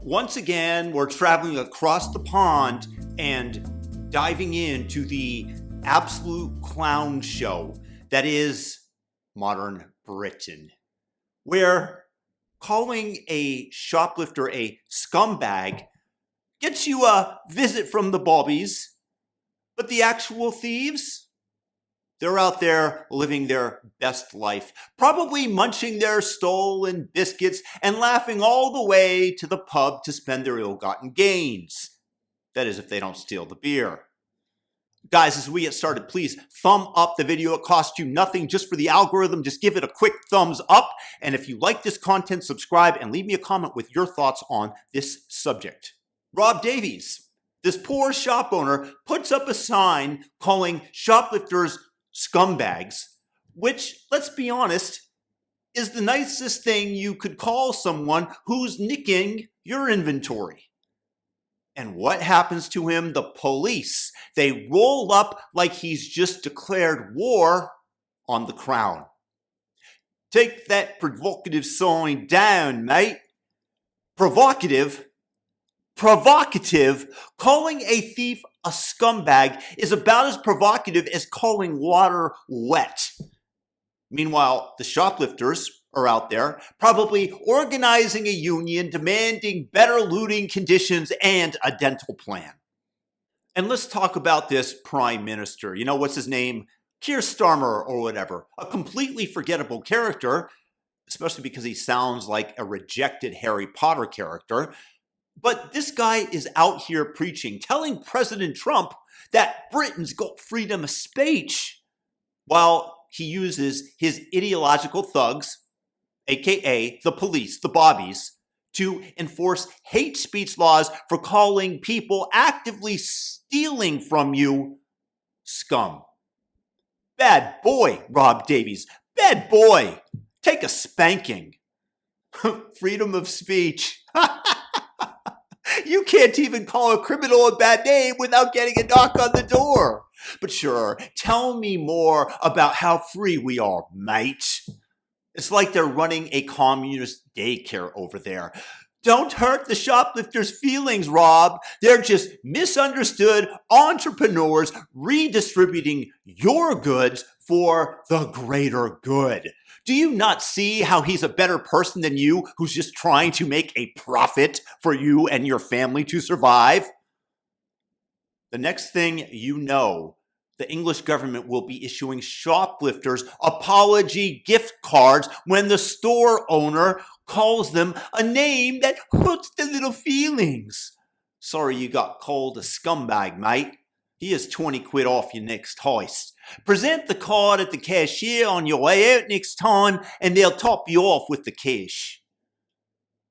Once again, we're traveling across the pond and diving into the absolute clown show that is modern Britain, where calling a shoplifter a scumbag gets you a visit from the bobbies, but the actual thieves, they're out there living their best life, probably munching their stolen biscuits and laughing all the way to the pub to spend their ill-gotten gains. That is, if they don't steal the beer. Guys, as we get started, please thumb up the video. It costs you nothing just for the algorithm. Just give it a quick thumbs up. And if you like this content, subscribe and leave me a comment with your thoughts on this subject. Rob Davies, this poor shop owner, puts up a sign calling shoplifters scumbags, which, let's be honest, is the nicest thing you could call someone who's nicking your inventory. And what happens to him? The police. They roll up like he's just declared war on the crown. Take that provocative sign down, mate. Provocative? Provocative? Calling a thief a scumbag is about as provocative as calling water wet. Meanwhile, the shoplifters are out there, probably organizing a union, demanding better looting conditions and a dental plan. And let's talk about this prime minister. You know, what's his name? Keir Starmer or whatever. A completely forgettable character, especially because he sounds like a rejected Harry Potter character. But this guy is out here preaching, telling President Trump that Britain's got freedom of speech, while he uses his ideological thugs, aka the police, the bobbies, to enforce hate speech laws for calling people actively stealing from you scum. Bad boy, Rob Davies. Bad boy. Take a spanking. Freedom of speech. You can't even call a criminal a bad name without getting a knock on the door. But sure, tell me more about how free we are, mate. It's like they're running a communist daycare over there. Don't hurt the shoplifters' feelings, Rob. They're just misunderstood entrepreneurs redistributing your goods for the greater good. Do you not see how he's a better person than you, who's just trying to make a profit for you and your family to survive? The next thing you know, the English government will be issuing shoplifters apology gift cards when the store owner calls them a name that hurts their little feelings. Sorry you got called a scumbag, mate. Here's 20 quid off your next heist. Present the card at the cashier on your way out next time, and they'll top you off with the cash.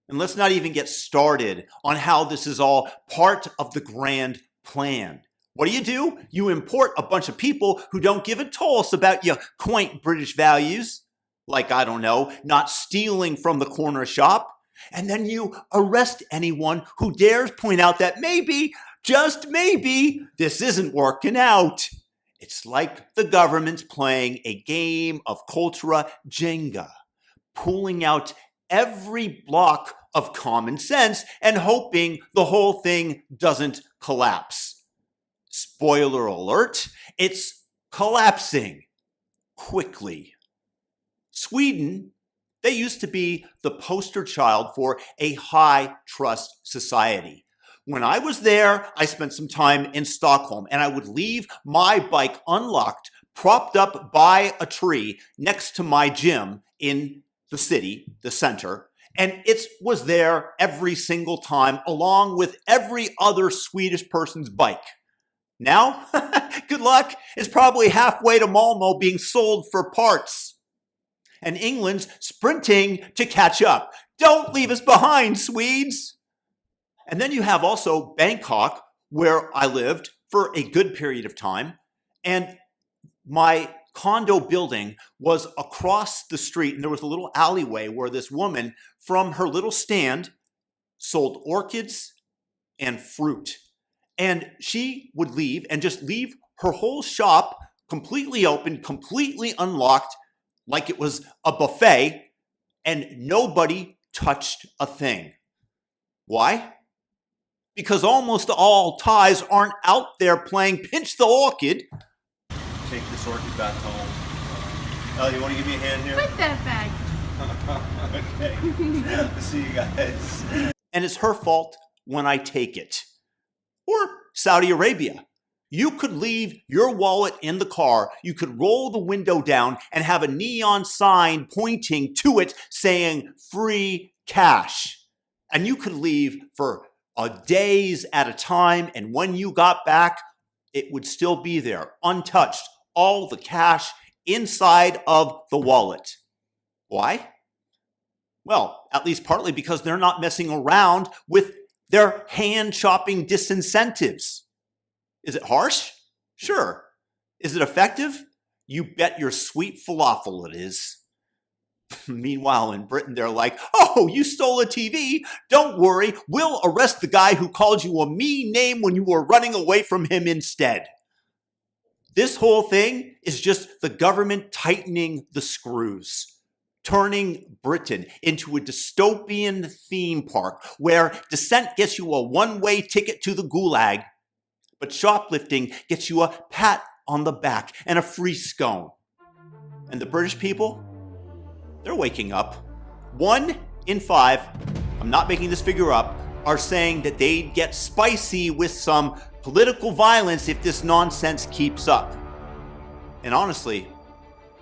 And let's not even get started on how this is all part of the grand plan. What do? You import a bunch of people who don't give a toss about your quaint British values, like, I don't know, not stealing from the corner shop, and then you arrest anyone who dares point out that maybe, just maybe, this isn't working out. It's like the government's playing a game of cultura Jenga, pulling out every block of common sense and hoping the whole thing doesn't collapse. Spoiler alert, it's collapsing quickly. Sweden, they used to be the poster child for a high trust society. When I was there, I spent some time in Stockholm, and I would leave my bike unlocked, propped up by a tree next to my gym in the city, the center, and it was there every single time, along with every other Swedish person's bike. Now, good luck, it's probably halfway to Malmo being sold for parts. And England's sprinting to catch up. Don't leave us behind, Swedes! And then you have also Bangkok, where I lived for a good period of time. And my condo building was across the street, and there was a little alleyway where this woman from her little stand sold orchids and fruit. And she would leave and just leave her whole shop completely open, completely unlocked, like it was a buffet, and nobody touched a thing. Why? Because almost all Thais aren't out there playing Pinch the Orchid. Take this orchid back home. Ellie, you want to give me a hand here? Put that back. Okay. See you guys. And it's her fault when I take it. Or Saudi Arabia. You could leave your wallet in the car, you could roll the window down and have a neon sign pointing to it saying free cash. And you could leave for days at a time, and when you got back, it would still be there, untouched, all the cash inside of the wallet. Why? Well, at least partly because they're not messing around with their hand-shopping disincentives. Is it harsh? Sure. Is it effective? You bet your sweet falafel it is. Meanwhile, in Britain, they're like, oh, you stole a TV? Don't worry, we'll arrest the guy who called you a mean name when you were running away from him instead. This whole thing is just the government tightening the screws, turning Britain into a dystopian theme park where dissent gets you a one-way ticket to the gulag, but shoplifting gets you a pat on the back and a free scone. And the British people? They're waking up. 1 in 5, I'm not making this figure up, are saying that they'd get spicy with some political violence if this nonsense keeps up. And honestly,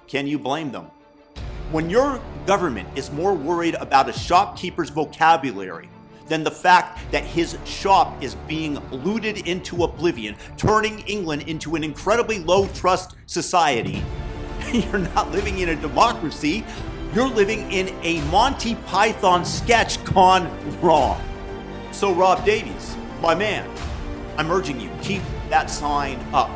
can you blame them? When your government is more worried about a shopkeeper's vocabulary than the fact that his shop is being looted into oblivion, turning England into an incredibly low-trust society, you're not living in a democracy. You're living in a Monty Python sketch gone wrong. So Rob Davies, my man, I'm urging you, keep that sign up.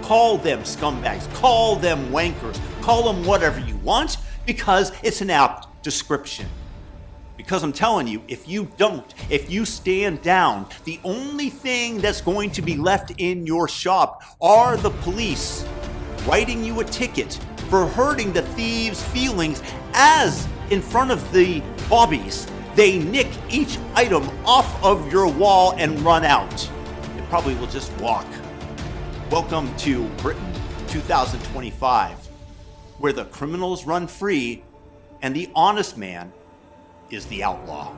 Call them scumbags, call them wankers, call them whatever you want, because it's an apt description. Because I'm telling you, if you don't, if you stand down, the only thing that's going to be left in your shop are the police writing you a ticket for hurting the thieves' feelings as in front of the bobbies, they nick each item off of your wall and run out. They probably will just walk. Welcome to Britain 2025, where the criminals run free and the honest man is the outlaw.